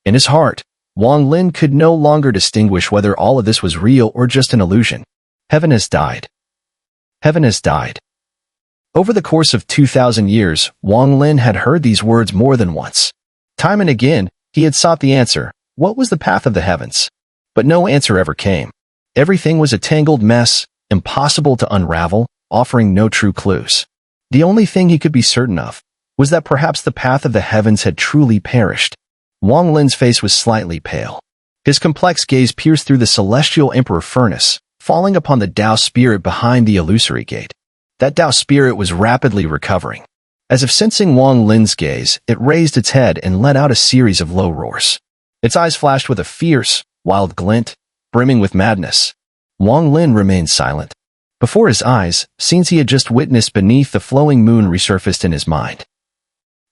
In his heart, Wang Lin could no longer distinguish whether all of this was real or just an illusion. Heaven has died. Heaven has died. Over the course of 2,000 years, Wang Lin had heard these words more than once. Time and again, he had sought the answer. What was the path of the heavens? But no answer ever came. Everything was a tangled mess, impossible to unravel, offering no true clues. The only thing he could be certain of was that perhaps the path of the heavens had truly perished. Wang Lin's face was slightly pale. His complex gaze pierced through the celestial emperor furnace, falling upon the Dao spirit behind the illusory gate. That Dao spirit was rapidly recovering. As if sensing Wang Lin's gaze, it raised its head and let out a series of low roars. Its eyes flashed with a fierce, wild glint, brimming with madness. Wang Lin remained silent. Before his eyes, scenes he had just witnessed beneath the flowing moon resurfaced in his mind.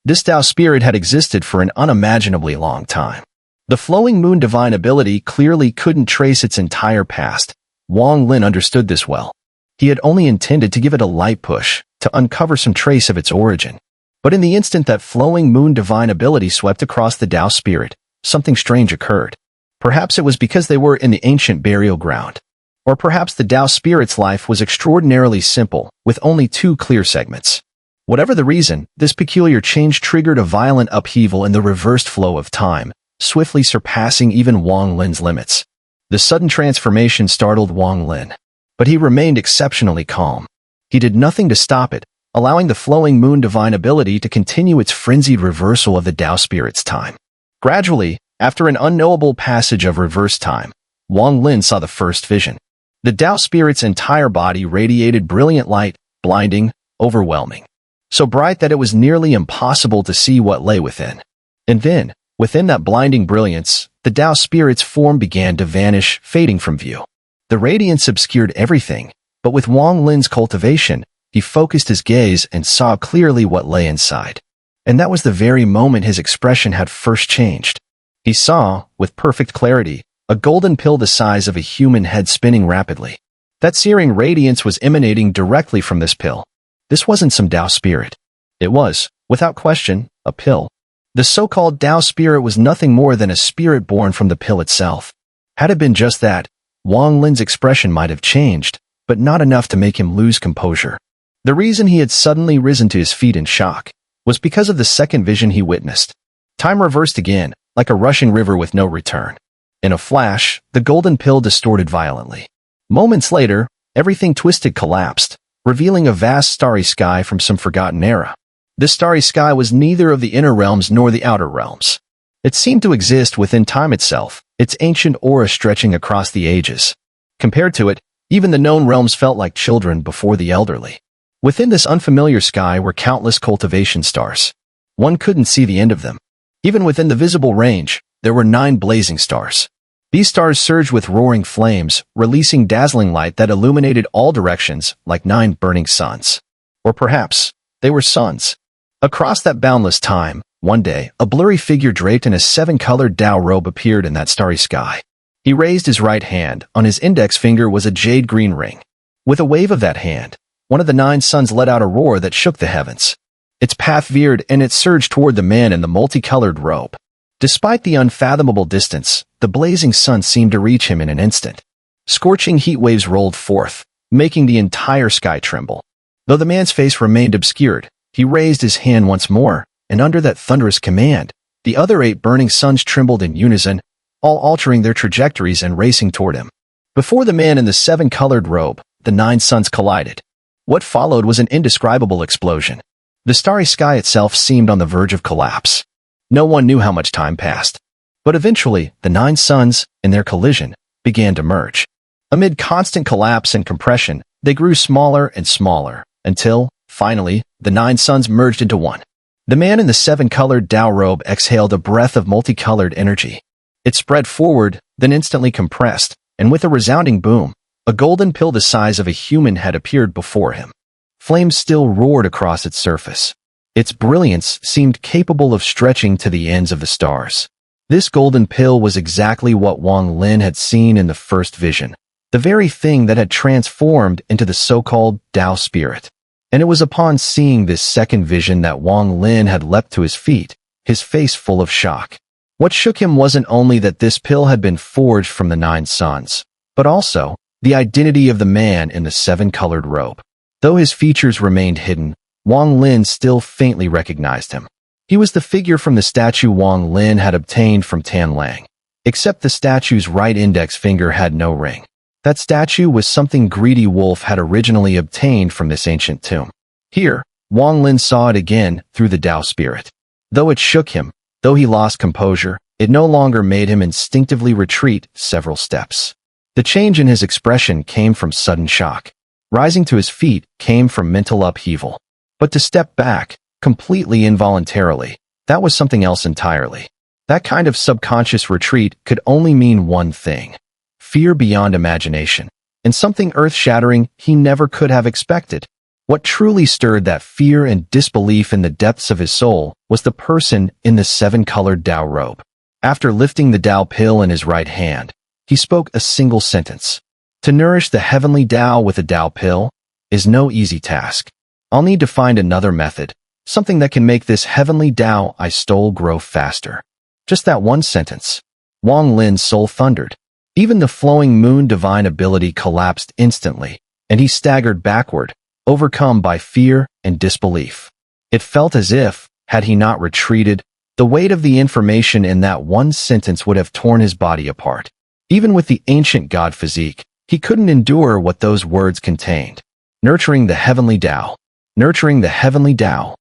This Dao spirit had existed for an unimaginably long time. The flowing moon divine ability clearly couldn't trace its entire past. Wang Lin understood this well. He had only intended to give it a light push, to uncover some trace of its origin. But in the instant that flowing moon divine ability swept across the Dao spirit, something strange occurred. Perhaps it was because they were in the ancient burial ground. Or perhaps the Dao spirit's life was extraordinarily simple, with only two clear segments. Whatever the reason, this peculiar change triggered a violent upheaval in the reversed flow of time, swiftly surpassing even Wang Lin's limits. The sudden transformation startled Wang Lin. But he remained exceptionally calm. He did nothing to stop it, allowing the flowing moon divine ability to continue its frenzied reversal of the Dao spirit's time. Gradually, after an unknowable passage of reverse time, Wang Lin saw the first vision. The Dao spirit's entire body radiated brilliant light, blinding, overwhelming. So bright that it was nearly impossible to see what lay within. And then, within that blinding brilliance, the Dao spirit's form began to vanish, fading from view. The radiance obscured everything, but with Wang Lin's cultivation, he focused his gaze and saw clearly what lay inside. And that was the very moment his expression had first changed. He saw, with perfect clarity, a golden pill the size of a human head spinning rapidly. That searing radiance was emanating directly from this pill. This wasn't some Dao spirit. It was, without question, a pill. The so-called Dao spirit was nothing more than a spirit born from the pill itself. Had it been just that, Wang Lin's expression might have changed, but not enough to make him lose composure. The reason he had suddenly risen to his feet in shock was because of the second vision he witnessed. Time reversed again, like a rushing river with no return. In a flash, the golden pill distorted violently. Moments later, everything twisted collapsed, revealing a vast starry sky from some forgotten era. This starry sky was neither of the inner realms nor the outer realms. It seemed to exist within time itself, its ancient aura stretching across the ages. Compared to it, even the known realms felt like children before the elderly. Within this unfamiliar sky were countless cultivation stars. One couldn't see the end of them. Even within the visible range, there were 9 blazing stars. These stars surged with roaring flames, releasing dazzling light that illuminated all directions like 9 burning suns. Or perhaps, they were suns. Across that boundless time, one day, a blurry figure draped in a 7-colored Dao robe appeared in that starry sky. He raised his right hand. On his index finger was a jade-green ring. With a wave of that hand, one of the 9 suns let out a roar that shook the heavens. Its path veered and it surged toward the man in the multicolored robe. Despite the unfathomable distance, the blazing sun seemed to reach him in an instant. Scorching heat waves rolled forth, making the entire sky tremble. Though the man's face remained obscured, he raised his hand once more, and under that thunderous command, the other 8 burning suns trembled in unison, all altering their trajectories and racing toward him. Before the man in the 7-colored robe, the 9 suns collided. What followed was an indescribable explosion. The starry sky itself seemed on the verge of collapse. No one knew how much time passed. But eventually, the 9 suns, in their collision, began to merge. Amid constant collapse and compression, they grew smaller and smaller, until, finally, the 9 suns merged into one. The man in the 7-colored Dao robe exhaled a breath of multicolored energy. It spread forward, then instantly compressed, and with a resounding boom, a golden pill the size of a human had appeared before him. Flames still roared across its surface. Its brilliance seemed capable of stretching to the ends of the stars. This golden pill was exactly what Wang Lin had seen in the first vision, the very thing that had transformed into the so-called Dao spirit. And it was upon seeing this second vision that Wang Lin had leapt to his feet, his face full of shock. What shook him wasn't only that this pill had been forged from the 9 suns, but also the identity of the man in the 7-colored robe. Though his features remained hidden, Wang Lin still faintly recognized him. He was the figure from the statue Wang Lin had obtained from Tan Lang, except the statue's right index finger had no ring. That statue was something Greedy Wolf had originally obtained from this ancient tomb. Here, Wang Lin saw it again through the Dao spirit. Though it shook him, though he lost composure, it no longer made him instinctively retreat several steps. The change in his expression came from sudden shock. Rising to his feet came from mental upheaval. But to step back, completely involuntarily, that was something else entirely. That kind of subconscious retreat could only mean one thing: fear beyond imagination, and something earth-shattering he never could have expected. What truly stirred that fear and disbelief in the depths of his soul was the person in the 7-colored Dao robe. After lifting the Dao pill in his right hand, he spoke a single sentence. To nourish the heavenly Dao with a Dao pill is no easy task. I'll need to find another method, something that can make this heavenly Dao I stole grow faster. Just that one sentence. Wang Lin's soul thundered. Even the flowing moon divine ability collapsed instantly, and he staggered backward, overcome by fear and disbelief. It felt as if, had he not retreated, the weight of the information in that one sentence would have torn his body apart. Even with the ancient god physique, he couldn't endure what those words contained. Nurturing the heavenly Dao. Nurturing the heavenly Dao.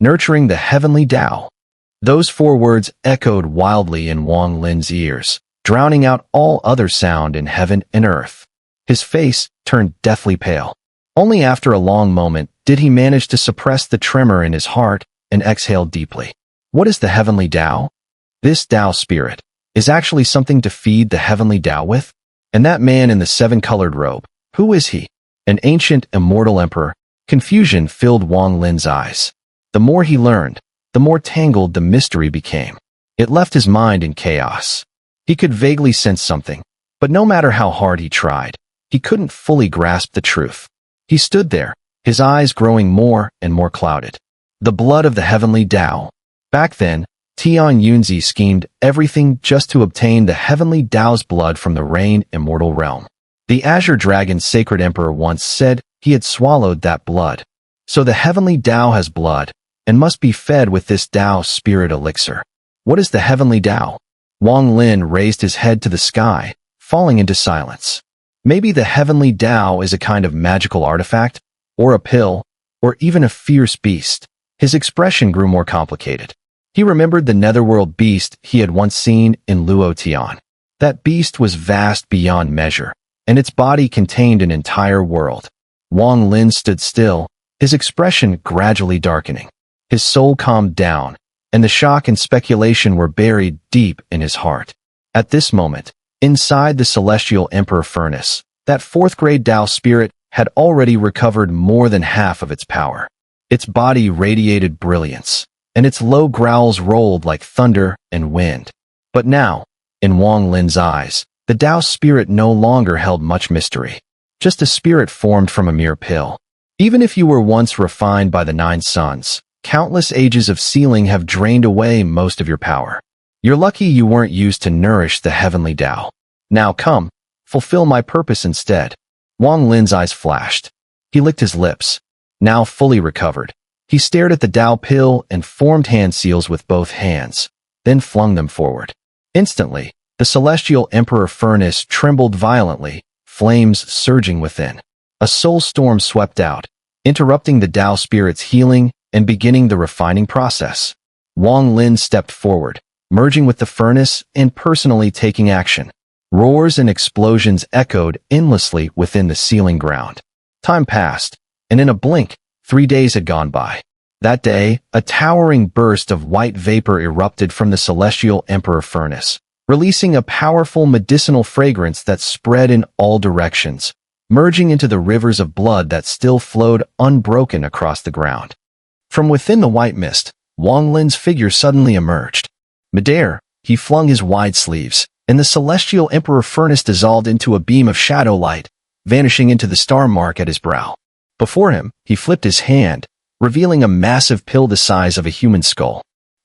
Nurturing the heavenly Dao. Those 4 words echoed wildly in Wang Lin's ears, drowning out all other sound in heaven and earth. His face turned deathly pale. Only after a long moment did he manage to suppress the tremor in his heart and exhale deeply. What is the heavenly Dao? This Dao spirit is actually something to feed the heavenly Dao with? And that man in the 7-colored robe, who is he? An ancient, immortal emperor. Confusion filled Wang Lin's eyes. The more he learned, the more tangled the mystery became. It left his mind in chaos. He could vaguely sense something, but no matter how hard he tried, he couldn't fully grasp the truth. He stood there, his eyes growing more and more clouded. The blood of the heavenly Dao. Back then, Tian Yunzi schemed everything just to obtain the heavenly Dao's blood from the Renegade Immortal realm. The Azure Dragon's sacred emperor once said he had swallowed that blood. So the heavenly Dao has blood, and must be fed with this Dao spirit elixir. What is the heavenly Dao? Wang Lin raised his head to the sky, falling into silence. Maybe the heavenly Dao is a kind of magical artifact, or a pill, or even a fierce beast. His expression grew more complicated. He remembered the netherworld beast he had once seen in Luotian. That beast was vast beyond measure, and its body contained an entire world. Wang Lin stood still, his expression gradually darkening. His soul calmed down, and the shock and speculation were buried deep in his heart. At this moment, inside the celestial emperor furnace, that 4th-grade Dao spirit had already recovered more than half of its power. Its body radiated brilliance, and its low growls rolled like thunder and wind. But now, in Wang Lin's eyes, the Dao spirit no longer held much mystery. Just a spirit formed from a mere pill. Even if you were once refined by the 9 suns, countless ages of sealing have drained away most of your power. You're lucky you weren't used to nourish the heavenly Dao. Now come, fulfill my purpose instead. Wang Lin's eyes flashed. He licked his lips. Now fully recovered, he stared at the Dao pill and formed hand seals with both hands, then flung them forward. Instantly, the celestial emperor furnace trembled violently, flames surging within. A soul storm swept out, interrupting the Dao spirit's healing and beginning the refining process. Wang Lin stepped forward, merging with the furnace and personally taking action. Roars and explosions echoed endlessly within the sealing ground. Time passed, and in a blink, 3 days had gone by. That day, a towering burst of white vapor erupted from the celestial emperor furnace, releasing a powerful medicinal fragrance that spread in all directions, merging into the rivers of blood that still flowed unbroken across the ground. From within the white mist, Wang Lin's figure suddenly emerged. Midair, he flung his wide sleeves, and the celestial emperor furnace dissolved into a beam of shadow light, vanishing into the star mark at his brow. Before him, he flipped his hand, revealing a massive pill the size of a human skull.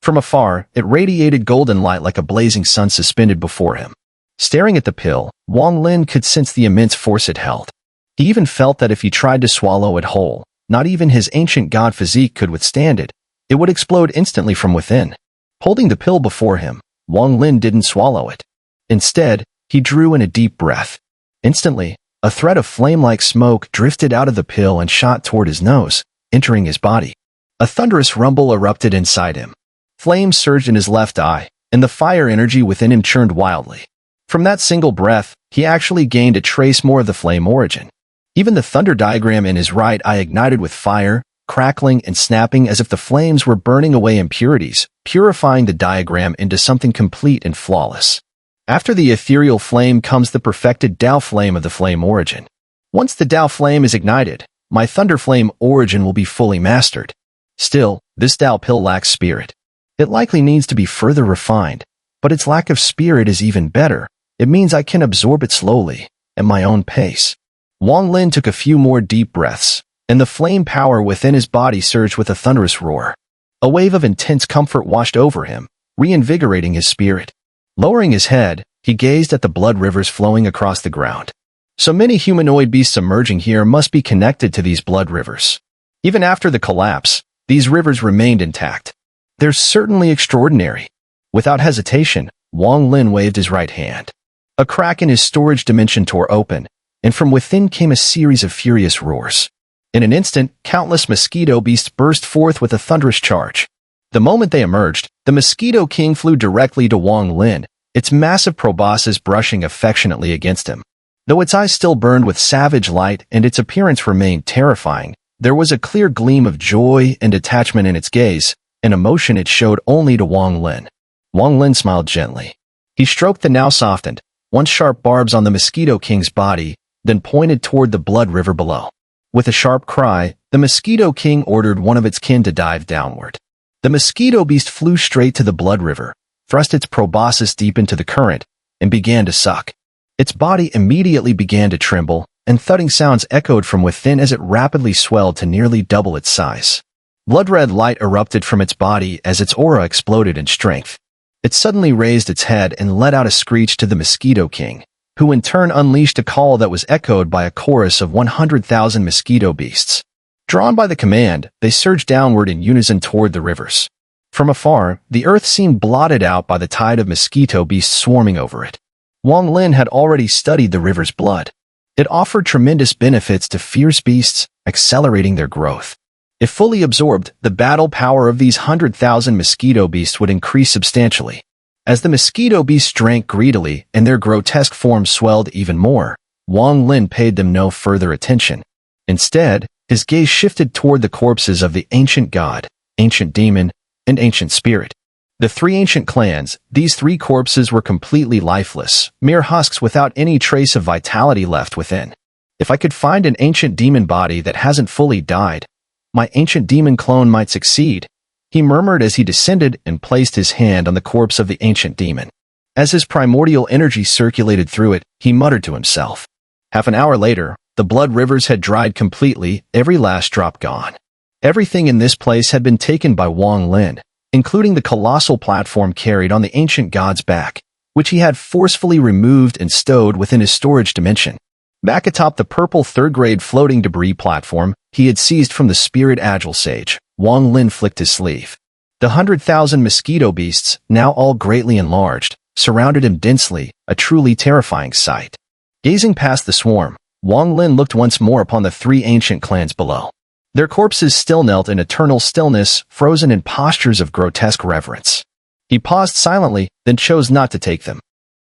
From afar, it radiated golden light like a blazing sun suspended before him. Staring at the pill, Wang Lin could sense the immense force it held. He even felt that if he tried to swallow it whole, not even his ancient god physique could withstand it. It would explode instantly from within. Holding the pill before him, Wang Lin didn't swallow it. Instead, he drew in a deep breath. Instantly, a thread of flame-like smoke drifted out of the pill and shot toward his nose, entering his body. A thunderous rumble erupted inside him. Flames surged in his left eye, and the fire energy within him churned wildly. From that single breath, he actually gained a trace more of the flame origin. Even the thunder diagram in his right eye ignited with fire, crackling and snapping as if the flames were burning away impurities, purifying the diagram into something complete and flawless. After the ethereal flame comes the perfected Dao flame of the flame origin. Once the Dao flame is ignited, my thunder flame origin will be fully mastered. Still, this Dao pill lacks spirit. It likely needs to be further refined, but its lack of spirit is even better. It means I can absorb it slowly, at my own pace. Wang Lin took a few more deep breaths, and the flame power within his body surged with a thunderous roar. A wave of intense comfort washed over him, reinvigorating his spirit. Lowering his head, he gazed at the blood rivers flowing across the ground. So many humanoid beasts emerging here must be connected to these blood rivers. Even after the collapse, these rivers remained intact. They're certainly extraordinary. Without hesitation, Wang Lin waved his right hand. A crack in his storage dimension tore open, and from within came a series of furious roars. In an instant, countless mosquito beasts burst forth with a thunderous charge. The moment they emerged, the Mosquito King flew directly to Wang Lin, its massive proboscis brushing affectionately against him. Though its eyes still burned with savage light and its appearance remained terrifying, there was a clear gleam of joy and attachment in its gaze, an emotion it showed only to Wang Lin. Wang Lin smiled gently. He stroked the now softened, once sharp barbs on the Mosquito King's body, then pointed toward the blood river below. With a sharp cry, the Mosquito King ordered one of its kin to dive downward. The mosquito beast flew straight to the blood river, thrust its proboscis deep into the current, and began to suck. Its body immediately began to tremble, and thudding sounds echoed from within as it rapidly swelled to nearly double its size. Blood-red light erupted from its body as its aura exploded in strength. It suddenly raised its head and let out a screech to the Mosquito King, who in turn unleashed a call that was echoed by a chorus of 100,000 mosquito beasts. Drawn by the command, they surged downward in unison toward the rivers. From afar, the earth seemed blotted out by the tide of mosquito beasts swarming over it. Wang Lin had already studied the river's blood. It offered tremendous benefits to fierce beasts, accelerating their growth. If fully absorbed, the battle power of these 100,000 mosquito beasts would increase substantially. As the mosquito beasts drank greedily and their grotesque forms swelled even more, Wang Lin paid them no further attention. Instead, his gaze shifted toward the corpses of the ancient god, ancient demon, and ancient spirit. The three ancient clans, these three corpses were completely lifeless, mere husks without any trace of vitality left within. If I could find an ancient demon body that hasn't fully died, my ancient demon clone might succeed, he murmured as he descended and placed his hand on the corpse of the ancient demon. As his primordial energy circulated through it, he muttered to himself. Half an hour later, the blood rivers had dried completely, every last drop gone. Everything in this place had been taken by Wang Lin, including the colossal platform carried on the ancient god's back, which he had forcefully removed and stowed within his storage dimension. Back atop the purple third-grade floating debris platform he had seized from the spirit agile sage, Wang Lin flicked his sleeve. The 100,000 mosquito beasts, now all greatly enlarged, surrounded him densely, a truly terrifying sight. Gazing past the swarm, Wang Lin looked once more upon the three ancient clans below. Their corpses still knelt in eternal stillness, frozen in postures of grotesque reverence. He paused silently, then chose not to take them.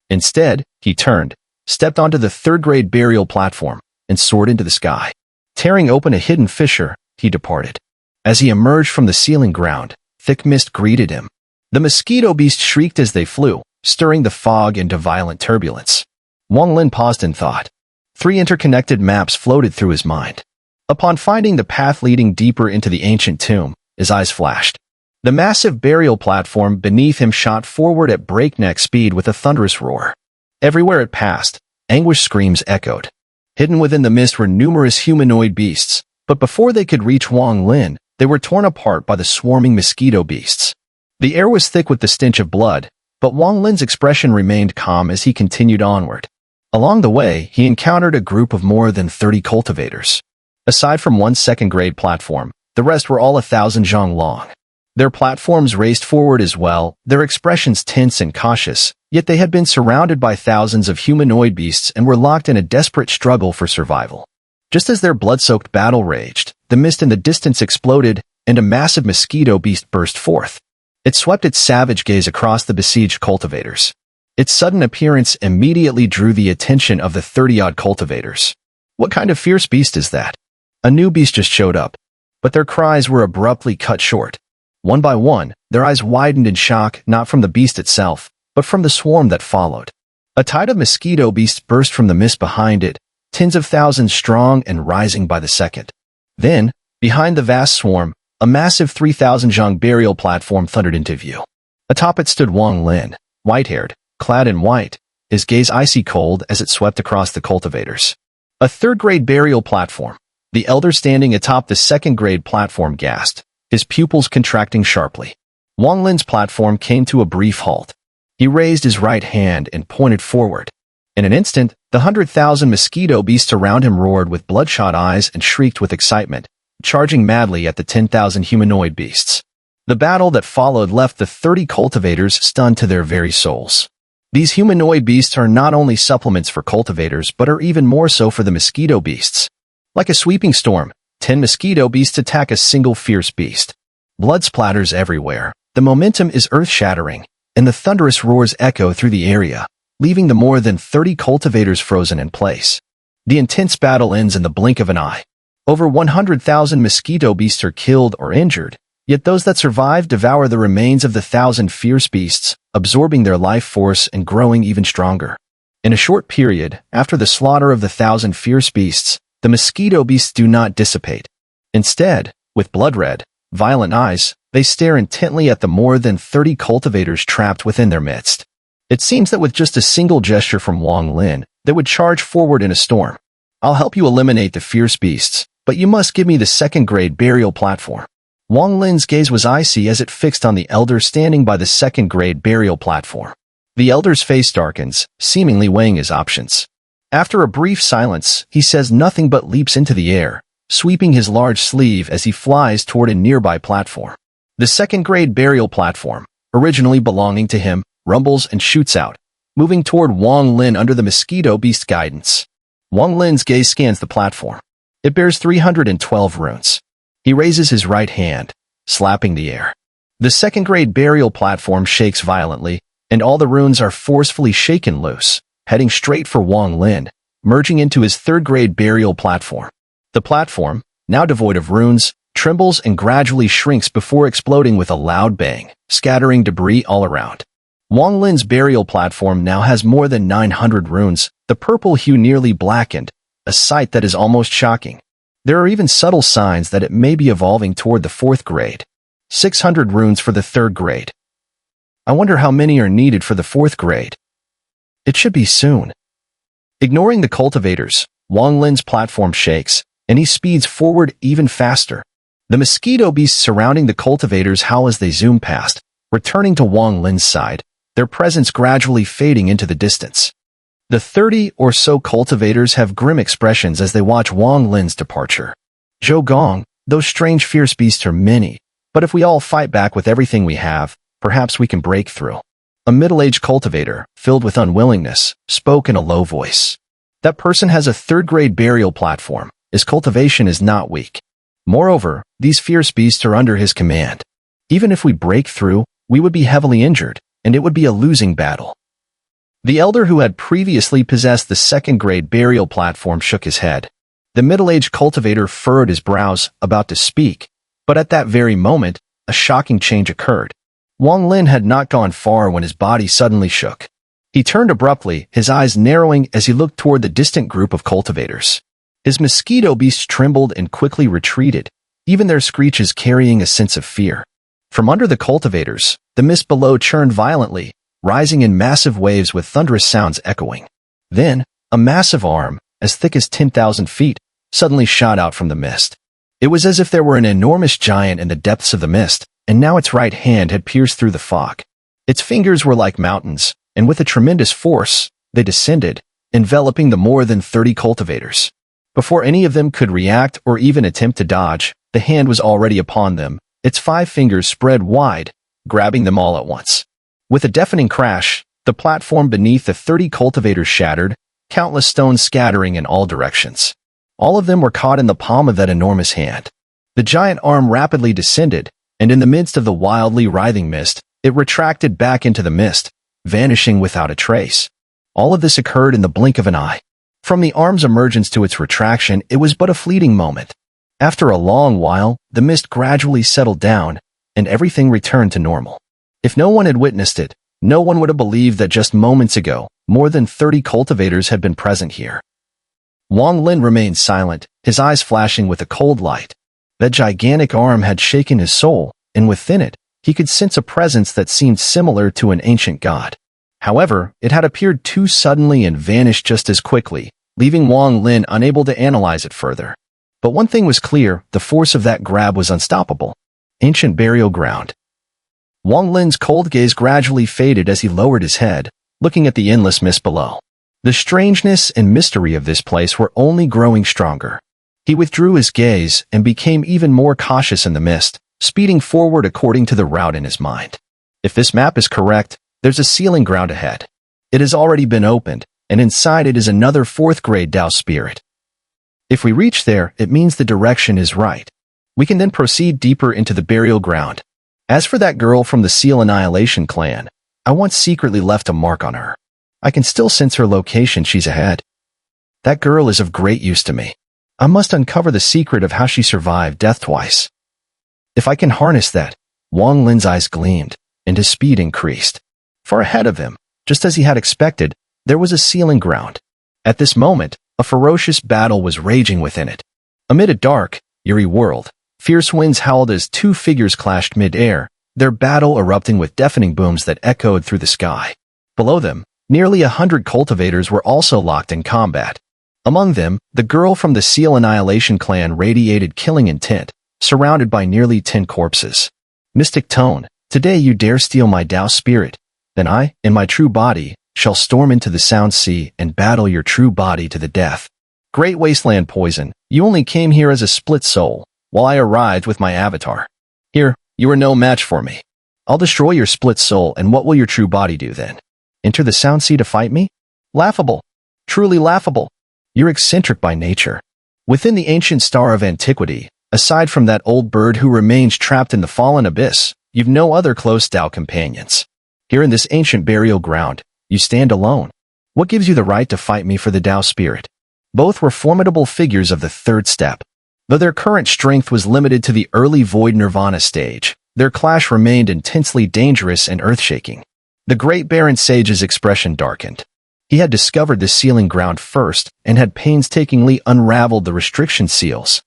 Instead, he turned, stepped onto the third-grade burial platform, and soared into the sky. Tearing open a hidden fissure, he departed. As he emerged from the sealing ground, thick mist greeted him. The mosquito beasts shrieked as they flew, stirring the fog into violent turbulence. Wang Lin paused in thought. Three interconnected maps floated through his mind. Upon finding the path leading deeper into the ancient tomb, his eyes flashed. The massive burial platform beneath him shot forward at breakneck speed with a thunderous roar. Everywhere it passed, anguished screams echoed. Hidden within the mist were numerous humanoid beasts, but before they could reach Wang Lin, they were torn apart by the swarming mosquito beasts. The air was thick with the stench of blood, but Wang Lin's expression remained calm as he continued onward. Along the way, he encountered a group of more than 30 cultivators. Aside from one second-grade platform, the rest were all 1,000 zhang long. Their platforms raced forward as well, their expressions tense and cautious, yet they had been surrounded by thousands of humanoid beasts and were locked in a desperate struggle for survival. Just as their blood-soaked battle raged, the mist in the distance exploded, and a massive mosquito beast burst forth. It swept its savage gaze across the besieged cultivators. Its sudden appearance immediately drew the attention of the 30-odd cultivators. What kind of fierce beast is that? A new beast just showed up. But their cries were abruptly cut short. One by one, their eyes widened in shock, not from the beast itself, but from the swarm that followed. A tide of mosquito beasts burst from the mist behind it, tens of thousands strong and rising by the second. Then, behind the vast swarm, a massive 3,000 zhang burial platform thundered into view. Atop it stood Wang Lin, white-haired, clad in white, his gaze icy cold as it swept across the cultivators. A third-grade burial platform. The elder standing atop the second-grade platform gasped, his pupils contracting sharply. Wang Lin's platform came to a brief halt. He raised his right hand and pointed forward. In an instant, the 100,000 mosquito beasts around him roared with bloodshot eyes and shrieked with excitement, charging madly at the 10,000 humanoid beasts. The battle that followed left the 30 cultivators stunned to their very souls. These humanoid beasts are not only supplements for cultivators but are even more so for the mosquito beasts. Like a sweeping storm, 10 mosquito beasts attack a single fierce beast. Blood splatters everywhere, the momentum is earth-shattering, and the thunderous roars echo through the area, leaving the more than 30 cultivators frozen in place. The intense battle ends in the blink of an eye. Over 100,000 mosquito beasts are killed or injured, yet those that survive devour the remains of the 1,000 fierce beasts, absorbing their life force and growing even stronger. In a short period, after the slaughter of the 1,000 fierce beasts, the mosquito beasts do not dissipate. Instead, with blood-red, violent eyes, they stare intently at the more than 30 cultivators trapped within their midst. It seems that with just a single gesture from Wang Lin, they would charge forward in a storm. I'll help you eliminate the fierce beasts, but you must give me the second-grade burial platform. Wang Lin's gaze was icy as it fixed on the elder standing by the second-grade burial platform. The elder's face darkens, seemingly weighing his options. After a brief silence, he says nothing but leaps into the air, sweeping his large sleeve as he flies toward a nearby platform. The second-grade burial platform, originally belonging to him, rumbles and shoots out, moving toward Wang Lin under the mosquito beast guidance. Wang Lin's gaze scans the platform. It bears 312 runes. He raises his right hand, slapping the air. The second-grade burial platform shakes violently, and all the runes are forcefully shaken loose, heading straight for Wang Lin, merging into his third-grade burial platform. The platform, now devoid of runes, trembles and gradually shrinks before exploding with a loud bang, scattering debris all around. Wang Lin's burial platform now has more than 900 runes, the purple hue nearly blackened, a sight that is almost shocking. There are even subtle signs that it may be evolving toward the fourth grade. 600 runes for the third grade. I wonder how many are needed for the fourth grade. It should be soon. Ignoring the cultivators, Wang Lin's platform shakes, and he speeds forward even faster. The mosquito beasts surrounding the cultivators howl as they zoom past, returning to Wang Lin's side, their presence gradually fading into the distance. The 30 or so cultivators have grim expressions as they watch Wang Lin's departure. Zhou Gong, those strange fierce beasts are many, but if we all fight back with everything we have, perhaps we can break through. A middle-aged cultivator, filled with unwillingness, spoke in a low voice. That person has a third-grade burial platform. His cultivation is not weak. Moreover, these fierce beasts are under his command. Even if we break through, we would be heavily injured, and it would be a losing battle. The elder who had previously possessed the second-grade burial platform shook his head. The middle-aged cultivator furrowed his brows, about to speak, but at that very moment, a shocking change occurred. Wang Lin had not gone far when his body suddenly shook. He turned abruptly, his eyes narrowing as he looked toward the distant group of cultivators. His mosquito beasts trembled and quickly retreated, even their screeches carrying a sense of fear. From under the cultivators, the mist below churned violently, rising in massive waves with thunderous sounds echoing. Then, a massive arm, as thick as 10,000 feet, suddenly shot out from the mist. It was as if there were an enormous giant in the depths of the mist, and now its right hand had pierced through the fog. Its fingers were like mountains, and with a tremendous force, they descended, enveloping the more than 30 cultivators. Before any of them could react or even attempt to dodge, the hand was already upon them, its 5 fingers spread wide, grabbing them all at once. With a deafening crash, the platform beneath the 30 cultivators shattered, countless stones scattering in all directions. All of them were caught in the palm of that enormous hand. The giant arm rapidly descended, and in the midst of the wildly writhing mist, it retracted back into the mist, vanishing without a trace. All of this occurred in the blink of an eye. From the arm's emergence to its retraction, it was but a fleeting moment. After a long while, the mist gradually settled down, and everything returned to normal. If no one had witnessed it, no one would have believed that just moments ago, more than 30 cultivators had been present here. Wang Lin remained silent, his eyes flashing with a cold light. That gigantic arm had shaken his soul, and within it, he could sense a presence that seemed similar to an ancient god. However, it had appeared too suddenly and vanished just as quickly, leaving Wang Lin unable to analyze it further. But one thing was clear, the force of that grab was unstoppable. Ancient burial ground. Wang Lin's cold gaze gradually faded as he lowered his head, looking at the endless mist below. The strangeness and mystery of this place were only growing stronger. He withdrew his gaze and became even more cautious in the mist, speeding forward according to the route in his mind. If this map is correct, there's a sealing ground ahead. It has already been opened, and inside it is another 4th-grade Dao spirit. If we reach there, it means the direction is right. We can then proceed deeper into the burial ground. As for that girl from the Seal Annihilation clan, I once secretly left a mark on her. I can still sense her location. She's ahead. That girl is of great use to me. I must uncover the secret of how she survived death twice. If I can harness that, Wang Lin's eyes gleamed, and his speed increased. Far ahead of him, just as he had expected, there was a sealing ground. At this moment, a ferocious battle was raging within it. Amid a dark, eerie world, fierce winds howled as 2 figures clashed mid-air, their battle erupting with deafening booms that echoed through the sky. Below them, nearly 100 cultivators were also locked in combat. Among them, the girl from the Seal Annihilation clan radiated killing intent, surrounded by nearly 10 corpses. Mystic tone, today you dare steal my Dao spirit. Then I, in my true body, shall storm into the Sound Sea and battle your true body to the death. Great wasteland poison, you only came here as a split soul, while I arrived with my avatar. Here, you are no match for me. I'll destroy your split soul, and what will your true body do then? Enter the Sound Sea to fight me? Laughable. Truly laughable. You're eccentric by nature. Within the ancient star of antiquity, aside from that old bird who remains trapped in the fallen abyss, you've no other close Dao companions. Here in this ancient burial ground, you stand alone. What gives you the right to fight me for the Dao spirit? Both were formidable figures of the 3rd step. Though their current strength was limited to the early Void Nirvana stage, their clash remained intensely dangerous and earth-shaking. The great Baron Sage's expression darkened. He had discovered the sealing ground first and had painstakingly unraveled the restriction seals.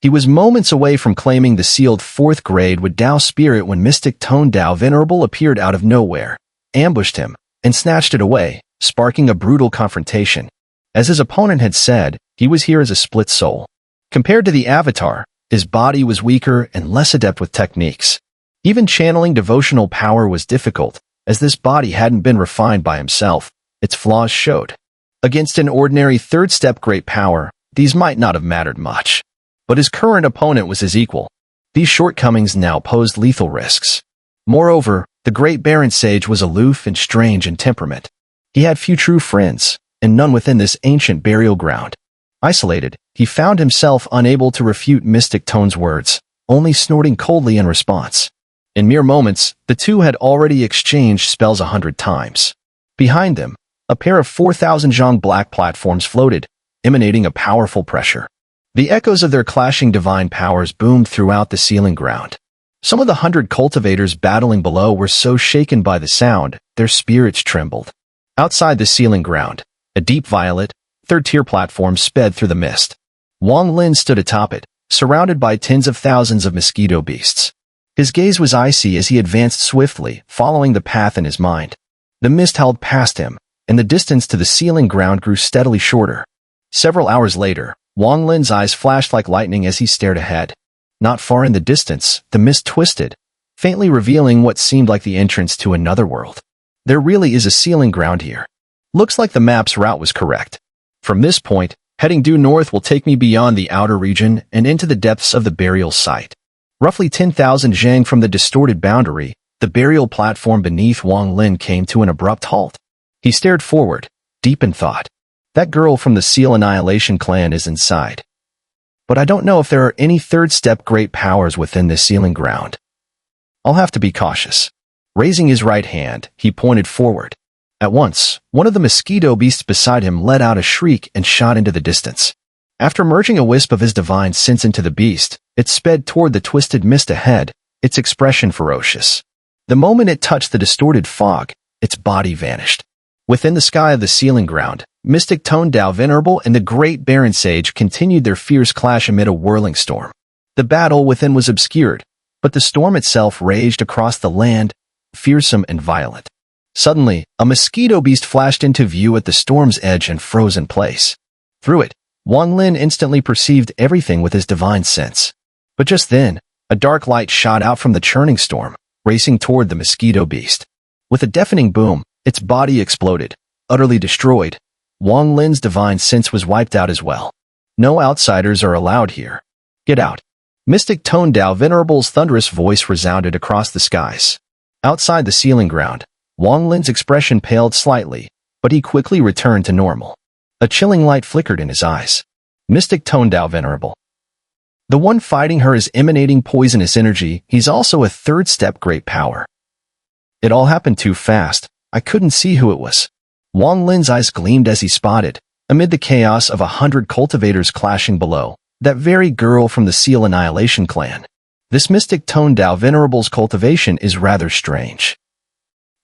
He was moments away from claiming the sealed 4th grade with Dao spirit when Mystic Tone Dao Venerable appeared out of nowhere, ambushed him, and snatched it away, sparking a brutal confrontation. As his opponent had said, he was here as a split soul. Compared to the avatar, his body was weaker and less adept with techniques. Even channeling devotional power was difficult, as this body hadn't been refined by himself. Its flaws showed. Against an ordinary 3rd step great power, these might not have mattered much. But his current opponent was his equal. These shortcomings now posed lethal risks. Moreover, the great Baron Sage was aloof and strange in temperament. He had few true friends, and none within this ancient burial ground. Isolated, he found himself unable to refute Mystic Tone's words, only snorting coldly in response. In mere moments, the two had already exchanged spells 100 times. Behind them, a pair of 4,000 Zhang black platforms floated, emanating a powerful pressure. The echoes of their clashing divine powers boomed throughout the sealing ground. Some of the 100 cultivators battling below were so shaken by the sound, their spirits trembled. Outside the sealing ground, a deep violet, 3rd-tier platform sped through the mist. Wang Lin stood atop it, surrounded by tens of thousands of mosquito beasts. His gaze was icy as he advanced swiftly, following the path in his mind. The mist held past him, and the distance to the sealing ground grew steadily shorter. Several hours later, Wang Lin's eyes flashed like lightning as he stared ahead. Not far in the distance, the mist twisted, faintly revealing what seemed like the entrance to another world. There really is a sealing ground here. Looks like the map's route was correct. From this point, heading due north will take me beyond the outer region and into the depths of the burial site. Roughly 10,000 zhang from the distorted boundary, the burial platform beneath Wang Lin came to an abrupt halt. He stared forward, deep in thought. That girl from the Seal Annihilation clan is inside. But I don't know if there are any third-step great powers within this sealing ground. I'll have to be cautious. Raising his right hand, he pointed forward. At once, one of the mosquito beasts beside him let out a shriek and shot into the distance. After merging a wisp of his divine sense into the beast, it sped toward the twisted mist ahead, its expression ferocious. The moment it touched the distorted fog, its body vanished. Within the sky of the sealing ground, Mystic Tone Dao Venerable and the Great Baron Sage continued their fierce clash amid a whirling storm. The battle within was obscured, but the storm itself raged across the land, fearsome and violent. Suddenly, a mosquito beast flashed into view at the storm's edge and froze in place. Through it, Wang Lin instantly perceived everything with his divine sense. But just then, a dark light shot out from the churning storm, racing toward the mosquito beast. With a deafening boom, its body exploded, utterly destroyed. Wang Lin's divine sense was wiped out as well. No outsiders are allowed here. Get out. Mystic Tone Dao Venerable's thunderous voice resounded across the skies. Outside the sealing ground, Wang Lin's expression paled slightly, but he quickly returned to normal. A chilling light flickered in his eyes. Mystic Tone Dao Venerable. The one fighting her is emanating poisonous energy. He's also a third-step great power. It all happened too fast. I couldn't see who it was. Wang Lin's eyes gleamed as he spotted, amid the chaos of 100 cultivators clashing below, that very girl from the Seal Annihilation clan. This Mystic Tone Dao Venerable's cultivation is rather strange.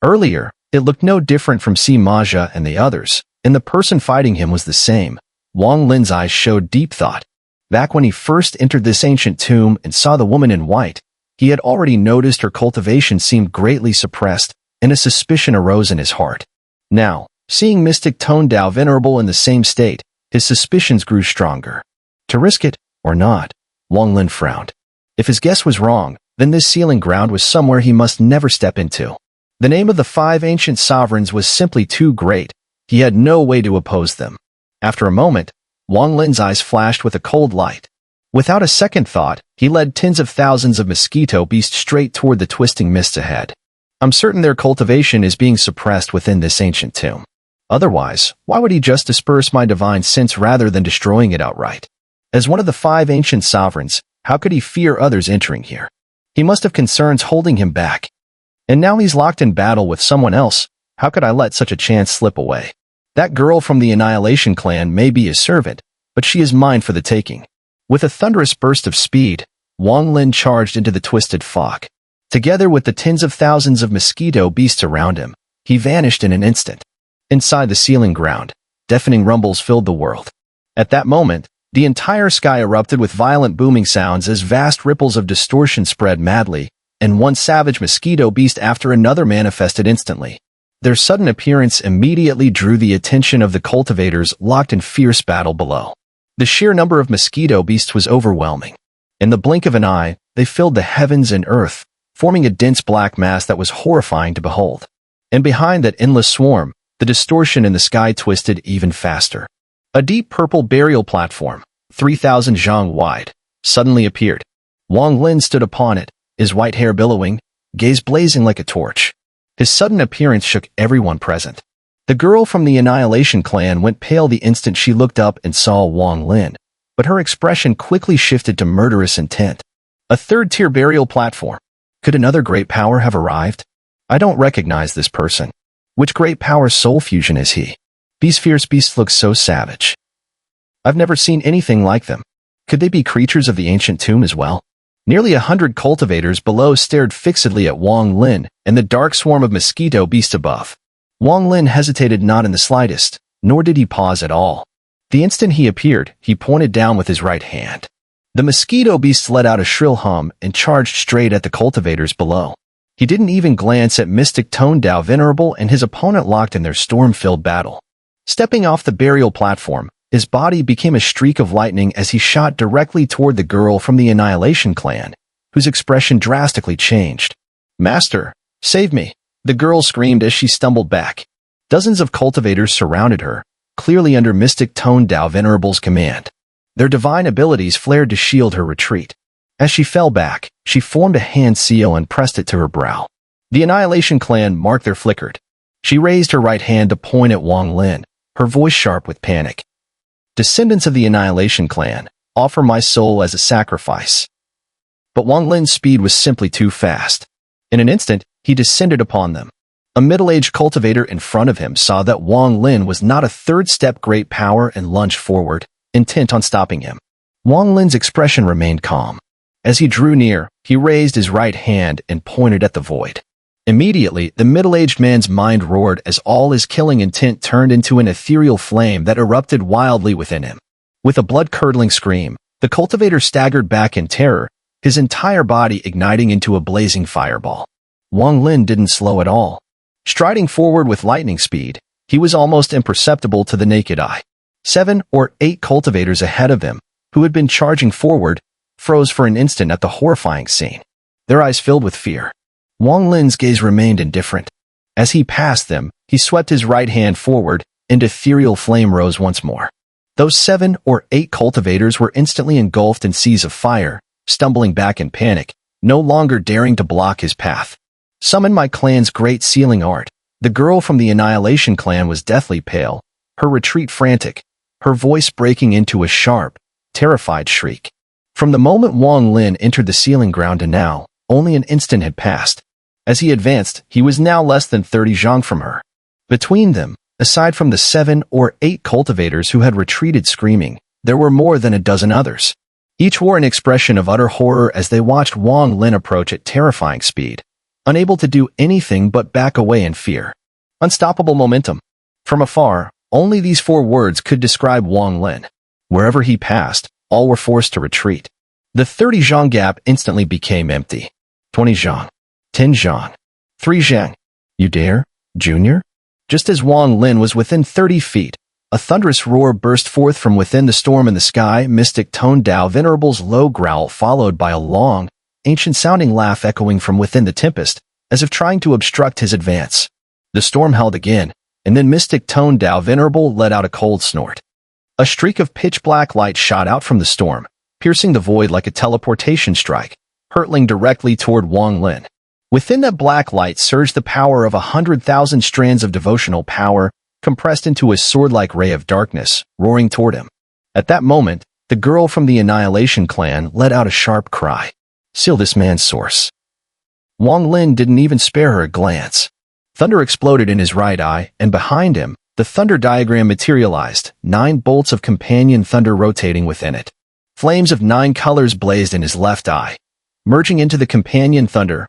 Earlier, it looked no different from Si Maja and the others, and the person fighting him was the same. Wang Lin's eyes showed deep thought. Back when he first entered this ancient tomb and saw the woman in white, he had already noticed her cultivation seemed greatly suppressed, and a suspicion arose in his heart. Now, seeing Mystic Tone Dao Venerable in the same state, his suspicions grew stronger. To risk it, or not, Wang Lin frowned. If his guess was wrong, then this sealing ground was somewhere he must never step into. The name of the 5 ancient sovereigns was simply too great. He had no way to oppose them. After a moment, Wang Lin's eyes flashed with a cold light. Without a second thought, he led tens of thousands of mosquito beasts straight toward the twisting mists ahead. I'm certain their cultivation is being suppressed within this ancient tomb. Otherwise, why would he just disperse my divine sense rather than destroying it outright? As one of the 5 ancient sovereigns, how could he fear others entering here? He must have concerns holding him back. And now he's locked in battle with someone else. How could I let such a chance slip away? That girl from the Annihilation clan may be his servant, but she is mine for the taking. With a thunderous burst of speed, Wang Lin charged into the twisted fog. Together with the tens of thousands of mosquito beasts around him, he vanished in an instant. Inside the sealing ground, deafening rumbles filled the world. At that moment, the entire sky erupted with violent booming sounds as vast ripples of distortion spread madly, and one savage mosquito beast after another manifested instantly. Their sudden appearance immediately drew the attention of the cultivators locked in fierce battle below. The sheer number of mosquito beasts was overwhelming. In the blink of an eye, they filled the heavens and earth, forming a dense black mass that was horrifying to behold. And behind that endless swarm, the distortion in the sky twisted even faster. A deep purple burial platform, 3,000 zhang wide, suddenly appeared. Wang Lin stood upon it, his white hair billowing, gaze blazing like a torch. His sudden appearance shook everyone present. The girl from the Annihilation clan went pale the instant she looked up and saw Wang Lin, but her expression quickly shifted to murderous intent. A third-tier burial platform. Could another great power have arrived? I don't recognize this person. Which great power's soul fusion is he? These fierce beasts look so savage. I've never seen anything like them. Could they be creatures of the ancient tomb as well? Nearly 100 cultivators below stared fixedly at Wang Lin and the dark swarm of mosquito beasts above. Wang Lin hesitated not in the slightest, nor did he pause at all. The instant he appeared, he pointed down with his right hand. The mosquito beasts let out a shrill hum and charged straight at the cultivators below. He didn't even glance at Mystic Tone Dao Venerable and his opponent locked in their storm-filled battle. Stepping off the burial platform, his body became a streak of lightning as he shot directly toward the girl from the Annihilation clan, whose expression drastically changed. "Master, save me!" the girl screamed as she stumbled back. Dozens of cultivators surrounded her, clearly under mystic tone Dao Venerable's command. Their divine abilities flared to shield her retreat. As she fell back, she formed a hand seal and pressed it to her brow. The Annihilation Clan marked their flickered. She raised her right hand to point at Wang Lin, her voice sharp with panic. "Descendants of the Annihilation Clan, offer my soul as a sacrifice." But Wang Lin's speed was simply too fast. In an instant, he descended upon them. A middle-aged cultivator in front of him saw that Wang Lin was not a third-step great power and lunged forward, intent on stopping him. Wang Lin's expression remained calm. As he drew near, he raised his right hand and pointed at the void. Immediately, the middle-aged man's mind roared as all his killing intent turned into an ethereal flame that erupted wildly within him. With a blood-curdling scream, the cultivator staggered back in terror, his entire body igniting into a blazing fireball. Wang Lin didn't slow at all. Striding forward with lightning speed, he was almost imperceptible to the naked eye. 7 or 8 cultivators ahead of him, who had been charging forward, froze for an instant at the horrifying scene. Their eyes filled with fear. Wang Lin's gaze remained indifferent. As he passed them, he swept his right hand forward, and ethereal flame rose once more. Those 7 or 8 cultivators were instantly engulfed in seas of fire, stumbling back in panic, no longer daring to block his path. "Summon my clan's great sealing art." The girl from the Annihilation Clan was deathly pale, her retreat frantic, her voice breaking into a sharp, terrified shriek. From the moment Wang Lin entered the sealing ground to now, only an instant had passed. As he advanced, he was now less than 30 zhang from her. Between them, aside from the 7 or 8 cultivators who had retreated screaming, there were more than a dozen others. Each wore an expression of utter horror as they watched Wang Lin approach at terrifying speed, unable to do anything but back away in fear. Unstoppable momentum. From afar, only these 4 words could describe Wang Lin. Wherever he passed, all were forced to retreat. The 30 zhang gap instantly became empty. 20 zhang. 10 zhang. 3 zhang. "You dare, Junior?" Just as Wang Lin was within 30 feet, a thunderous roar burst forth from within the storm in the sky, mystic toned Dao Venerable's low growl followed by a long, ancient-sounding laugh echoing from within the tempest, as if trying to obstruct his advance. The storm held again, and then mystic-toned Dao Venerable let out a cold snort. A streak of pitch-black light shot out from the storm, piercing the void like a teleportation strike, hurtling directly toward Wang Lin. Within that black light surged the power of 100,000 strands of devotional power, compressed into a sword-like ray of darkness, roaring toward him. At that moment, the girl from the Annihilation Clan let out a sharp cry. "Seal this man's source." Wang Lin didn't even spare her a glance. Thunder exploded in his right eye, and behind him, the thunder diagram materialized, 9 bolts of companion thunder rotating within it. Flames of 9 colors blazed in his left eye, merging into the companion thunder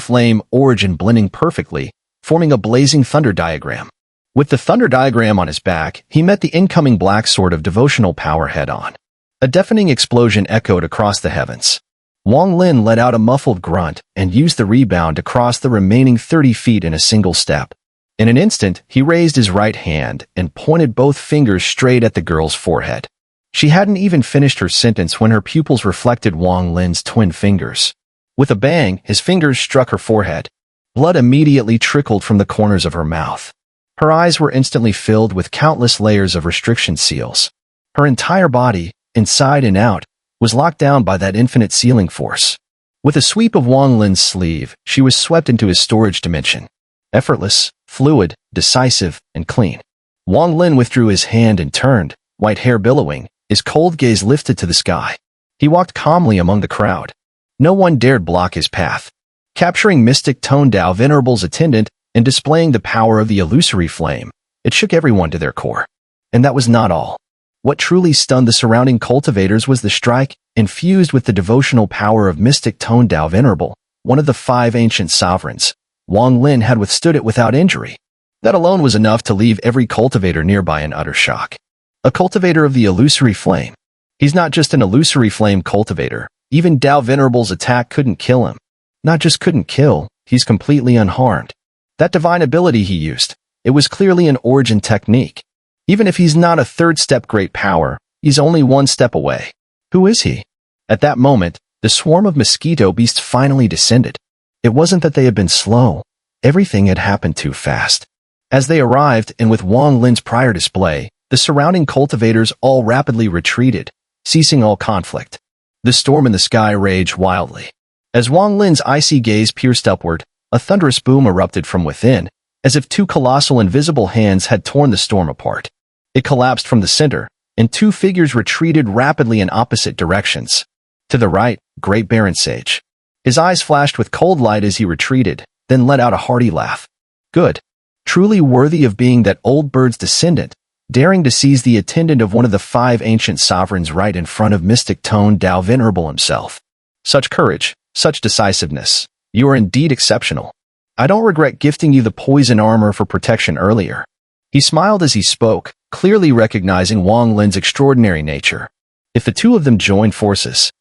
flame origin blending perfectly, forming a blazing thunder diagram. With the thunder diagram on his back, he met the incoming black sword of devotional power head-on. A deafening explosion echoed across the heavens. Wang Lin let out a muffled grunt and used the rebound to cross the remaining 30 feet in a single step. In an instant, he raised his right hand and pointed both fingers straight at the girl's forehead. She hadn't even finished her sentence when her pupils reflected Wang Lin's twin fingers. With a bang, his fingers struck her forehead. Blood immediately trickled from the corners of her mouth. Her eyes were instantly filled with countless layers of restriction seals. Her entire body, inside and out, was locked down by that infinite sealing force. With a sweep of Wang Lin's sleeve, she was swept into his storage dimension. Effortless, fluid, decisive, and clean. Wang Lin withdrew his hand and turned, white hair billowing, his cold gaze lifted to the sky. He walked calmly among the crowd. No one dared block his path. Capturing mystic tone Dao Venerable's attendant and displaying the power of the illusory flame, it shook everyone to their core. And that was not all. What truly stunned the surrounding cultivators was the strike, infused with the devotional power of mystic tone Dao Venerable, one of the 5 ancient sovereigns. Wang Lin had withstood it without injury. That alone was enough to leave every cultivator nearby in utter shock. A cultivator of the illusory flame. He's not just an illusory flame cultivator. Even Dao Venerable's attack couldn't kill him. Not just couldn't kill, he's completely unharmed. That divine ability he used, it was clearly an origin technique. Even if he's not a 3rd-step great power, he's only 1 step away. Who is he? At that moment, the swarm of mosquito beasts finally descended. It wasn't that they had been slow. Everything had happened too fast. As they arrived, and with Wang Lin's prior display, the surrounding cultivators all rapidly retreated, ceasing all conflict. The storm in the sky raged wildly. As Wang Lin's icy gaze pierced upward, a thunderous boom erupted from within, as if two colossal invisible hands had torn the storm apart. It collapsed from the center, and two figures retreated rapidly in opposite directions. To the right, Great Baron Sage. His eyes flashed with cold light as he retreated, then let out a hearty laugh. Good. Truly worthy of being that old bird's descendant, daring to seize the attendant of one of the 5 ancient sovereigns right in front of mystic Tone Dao Venerable himself. Such courage, such decisiveness. You are indeed exceptional. I don't regret gifting you the poison armor for protection earlier. He smiled as he spoke, clearly recognizing Wang Lin's extraordinary nature. If the two of them joined forces.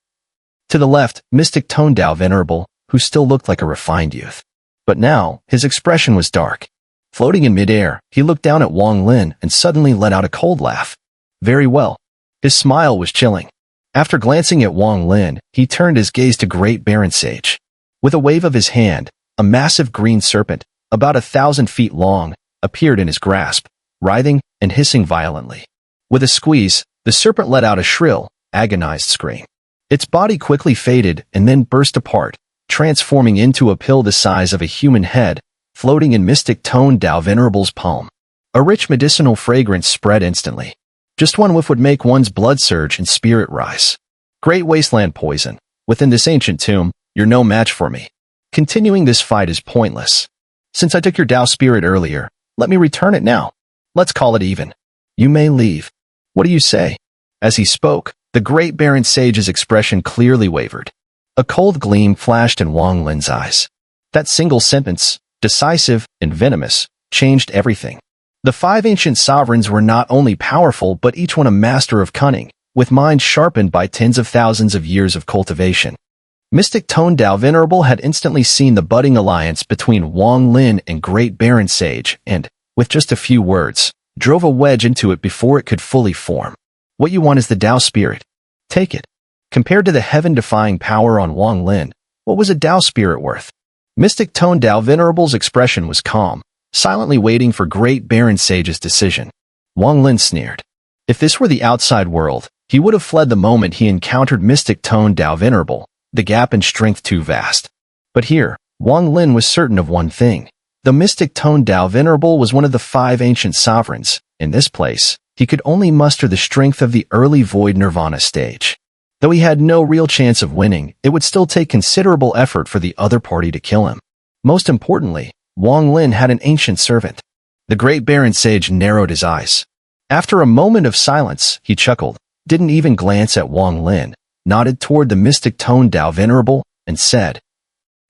To the left, mystic Tone Dao Venerable, who still looked like a refined youth. But now, his expression was dark. Floating in midair, he looked down at Wang Lin and suddenly let out a cold laugh. Very well. His smile was chilling. After glancing at Wang Lin, he turned his gaze to Great Baron Sage. With a wave of his hand, a massive green serpent, about 1,000 feet long, appeared in his grasp, writhing and hissing violently. With a squeeze, the serpent let out a shrill, agonized scream. Its body quickly faded and then burst apart, transforming into a pill the size of a human head, floating in mystic Tone Dao Venerable's palm. A rich medicinal fragrance spread instantly. Just one whiff would make one's blood surge and spirit rise. Great wasteland poison. Within this ancient tomb, you're no match for me. Continuing this fight is pointless. Since I took your Dao spirit earlier, let me return it now. Let's call it even. You may leave. What do you say? As he spoke, the Great Baron Sage's expression clearly wavered. A cold gleam flashed in Wang Lin's eyes. That single sentence, decisive and venomous, changed everything. The 5 ancient sovereigns were not only powerful but each one a master of cunning, with minds sharpened by tens of thousands of years of cultivation. Mystic Tone Dao Venerable had instantly seen the budding alliance between Wang Lin and Great Baron Sage and, with just a few words, drove a wedge into it before it could fully form. What you want is the Dao spirit. Take it. Compared to the heaven-defying power on Wang Lin, what was a Dao spirit worth? Mystic Tone Dao Venerable's expression was calm, silently waiting for Great Baron Sage's decision. Wang Lin sneered. If this were the outside world, he would have fled the moment he encountered Mystic Tone Dao Venerable, the gap in strength too vast. But here, Wang Lin was certain of one thing. The Mystic Tone Dao Venerable was one of the 5 ancient sovereigns. In this place, he could only muster the strength of the early Void Nirvana stage. Though he had no real chance of winning, it would still take considerable effort for the other party to kill him. Most importantly, Wang Lin had an ancient servant. The Great Baron Sage narrowed his eyes. After a moment of silence, he chuckled, didn't even glance at Wang Lin, nodded toward the Mystic Tone Dao Venerable, and said,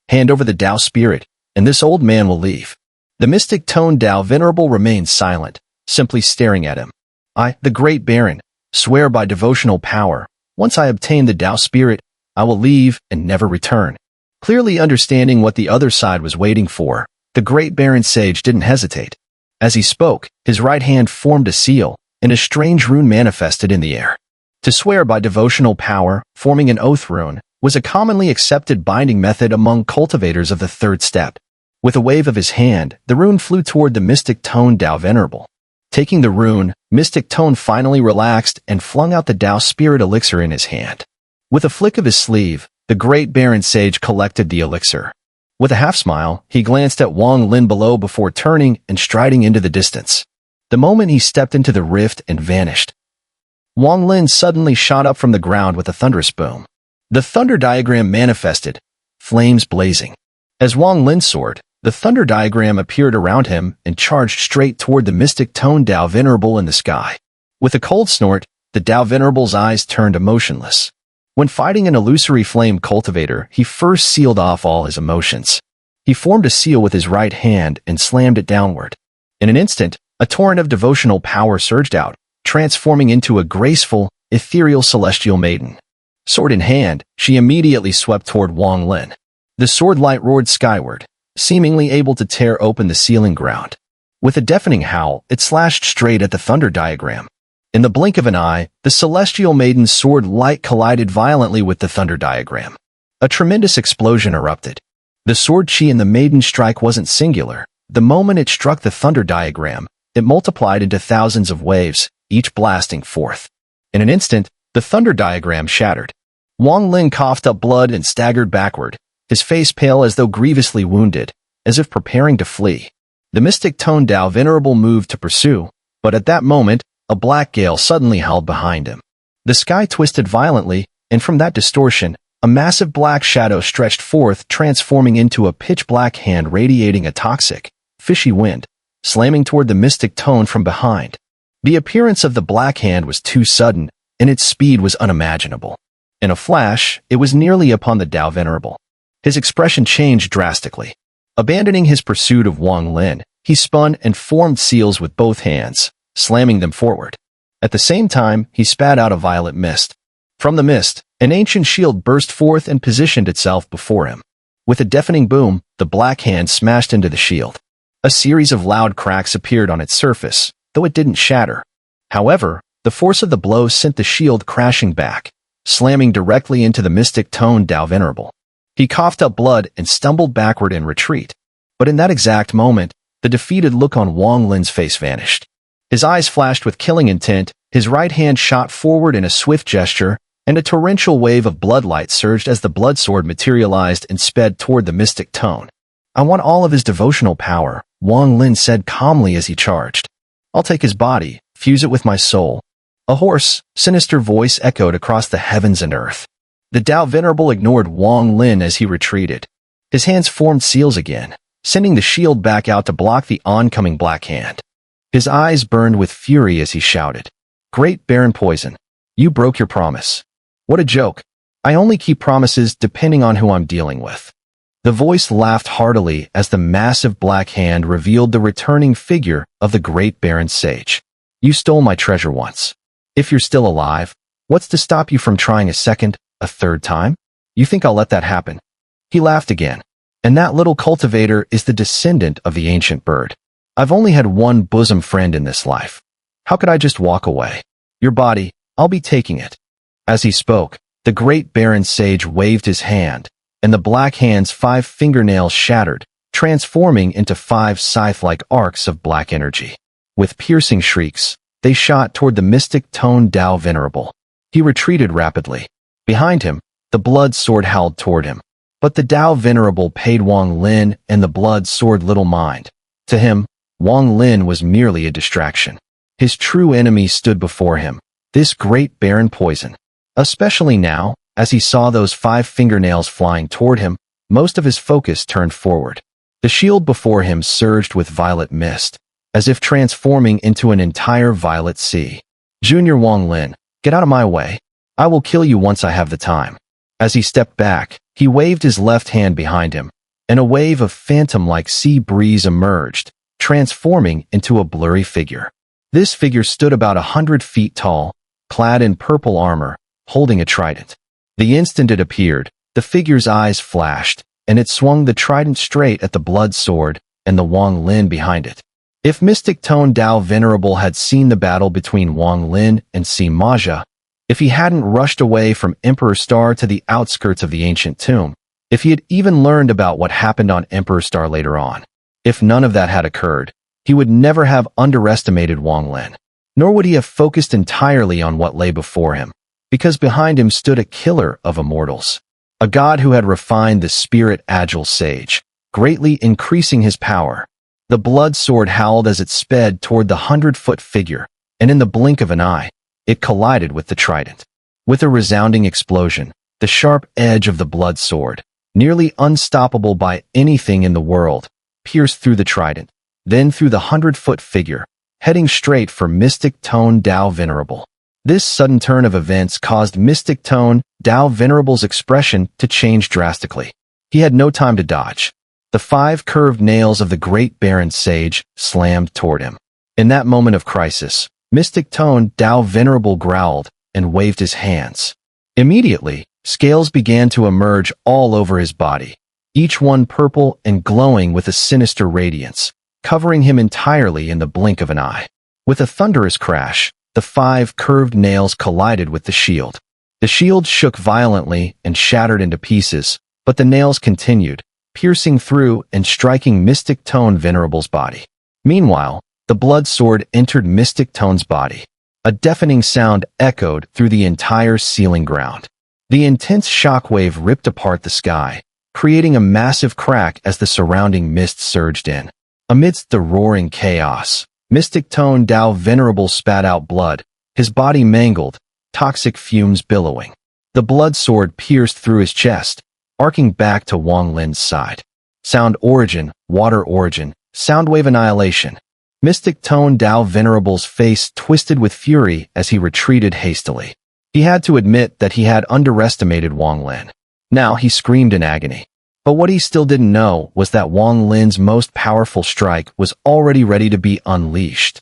"Hand over the Dao spirit, and this old man will leave." The Mystic Tone Dao Venerable remained silent, simply staring at him. "I, the Great Baron, swear by devotional power, once I obtain the Dao spirit, I will leave and never return." Clearly understanding what the other side was waiting for, the Great Baron Sage didn't hesitate. As he spoke, his right hand formed a seal, and a strange rune manifested in the air. To swear by devotional power, forming an oath rune, was a commonly accepted binding method among cultivators of the 3rd step. With a wave of his hand, the rune flew toward the Mystic Tone Dao Venerable. Taking the rune, Mystic Tone finally relaxed and flung out the Dao spirit elixir in his hand. With a flick of his sleeve, the Great Baron Sage collected the elixir. With a half-smile, he glanced at Wang Lin below before turning and striding into the distance. The moment he stepped into the rift and vanished, Wang Lin suddenly shot up from the ground with a thunderous boom. The thunder diagram manifested, flames blazing. As Wang Lin soared, the thunder diagram appeared around him and charged straight toward the Mystic Tone Dao Venerable in the sky. With a cold snort, the Dao Venerable's eyes turned emotionless. When fighting an illusory flame cultivator, he first sealed off all his emotions. He formed a seal with his right hand and slammed it downward. In an instant, a torrent of devotional power surged out, transforming into a graceful, ethereal celestial maiden. Sword in hand, she immediately swept toward Wang Lin. The sword light roared skyward, seemingly able to tear open the sealing ground. With a deafening howl, it slashed straight at the thunder diagram. In the blink of an eye, the celestial maiden's sword light collided violently with the thunder diagram. A tremendous explosion erupted. The sword chi in the maiden strike wasn't singular. The moment it struck the thunder diagram, it multiplied into thousands of waves, each blasting forth. In an instant, the thunder diagram shattered. Wang Lin coughed up blood and staggered backward, his face pale as though grievously wounded, as if preparing to flee. The mystic tone Dao Venerable moved to pursue, but at that moment, a black gale suddenly howled behind him. The sky twisted violently, and from that distortion, a massive black shadow stretched forth, transforming into a pitch-black hand radiating a toxic, fishy wind, slamming toward the mystic tone from behind. The appearance of the black hand was too sudden, and its speed was unimaginable. In a flash, it was nearly upon the Dao Venerable. His expression changed drastically. Abandoning his pursuit of Wang Lin, he spun and formed seals with both hands, slamming them forward. At the same time, he spat out a violet mist. From the mist, an ancient shield burst forth and positioned itself before him. With a deafening boom, the black hand smashed into the shield. A series of loud cracks appeared on its surface, though it didn't shatter. However, the force of the blow sent the shield crashing back, slamming directly into the mystic tone Dao Venerable. He coughed up blood and stumbled backward in retreat. But in that exact moment, the defeated look on Wang Lin's face vanished. His eyes flashed with killing intent, his right hand shot forward in a swift gesture, and a torrential wave of bloodlight surged as the blood sword materialized and sped toward the mystic tone. "I want all of his devotional power," Wang Lin said calmly as he charged. "I'll take his body, fuse it with my soul." A hoarse, sinister voice echoed across the heavens and earth. The Dao Venerable ignored Wang Lin as he retreated. His hands formed seals again, sending the shield back out to block the oncoming black hand. His eyes burned with fury as he shouted, "Great Baron Poison, you broke your promise. What a joke. I only keep promises depending on who I'm dealing with." The voice laughed heartily as the massive black hand revealed the returning figure of the Great Baron Sage. "You stole my treasure once. If you're still alive, what's to stop you from trying a second, a third time? You think I'll let that happen?" He laughed again. "And that little cultivator is the descendant of the ancient bird. I've only had one bosom friend in this life. How could I just walk away? Your body, I'll be taking it." As he spoke, the Great Baron Sage waved his hand, and the black hand's 5 fingernails shattered, transforming into 5 scythe-like arcs of black energy. With piercing shrieks, they shot toward the mystic tone Dao Venerable. He retreated rapidly. Behind him, the blood sword howled toward him. But the Dao Venerable paid Wang Lin and the blood sword little mind. To him, Wang Lin was merely a distraction. His true enemy stood before him, this Great Baron Poison. Especially now, as he saw those 5 fingernails flying toward him, most of his focus turned forward. The shield before him surged with violet mist, as if transforming into an entire violet sea. "Junior Wang Lin, get out of my way. I will kill you once I have the time." As he stepped back, he waved his left hand behind him, and a wave of phantom-like sea breeze emerged, transforming into a blurry figure. This figure stood about 100 feet tall, clad in purple armor, holding a trident. The instant it appeared, the figure's eyes flashed, and it swung the trident straight at the blood sword and the Wang Lin behind it. If Mystic Tone Dao Venerable had seen the battle between Wang Lin and Sima, if he hadn't rushed away from Emperor Star to the outskirts of the ancient tomb, if he had even learned about what happened on Emperor Star later on, if none of that had occurred, he would never have underestimated Wang Lin, nor would he have focused entirely on what lay before him, because behind him stood a killer of immortals, a god who had refined the spirit-agile sage, greatly increasing his power. The blood sword howled as it sped toward the 100-foot figure, and in the blink of an eye, it collided with the trident. With a resounding explosion, the sharp edge of the blood sword, nearly unstoppable by anything in the world, pierced through the trident, then through the 100-foot figure, heading straight for Mystic Tone Dao Venerable. This sudden turn of events caused Mystic Tone Dao Venerable's expression to change drastically. He had no time to dodge. The 5 curved nails of the Great Baron Sage slammed toward him. In that moment of crisis, Mystic Tone Dao Venerable growled and waved his hands. Immediately, scales began to emerge all over his body, each one purple and glowing with a sinister radiance, covering him entirely in the blink of an eye. With a thunderous crash, the 5 curved nails collided with the shield. The shield shook violently and shattered into pieces, but the nails continued, piercing through and striking Mystic Tone Venerable's body. Meanwhile, the blood sword entered Mystic Tone's body. A deafening sound echoed through the entire sealing ground. The intense shockwave ripped apart the sky, creating a massive crack as the surrounding mist surged in. Amidst the roaring chaos, Mystic Tone Dao Venerable spat out blood, his body mangled, toxic fumes billowing. The blood sword pierced through his chest, arcing back to Wang Lin's side. Sound origin, water origin, soundwave annihilation. Mystic Tone Dao Venerable's face twisted with fury as he retreated hastily. He had to admit that he had underestimated Wang Lin. Now he screamed in agony. But what he still didn't know was that Wang Lin's most powerful strike was already ready to be unleashed.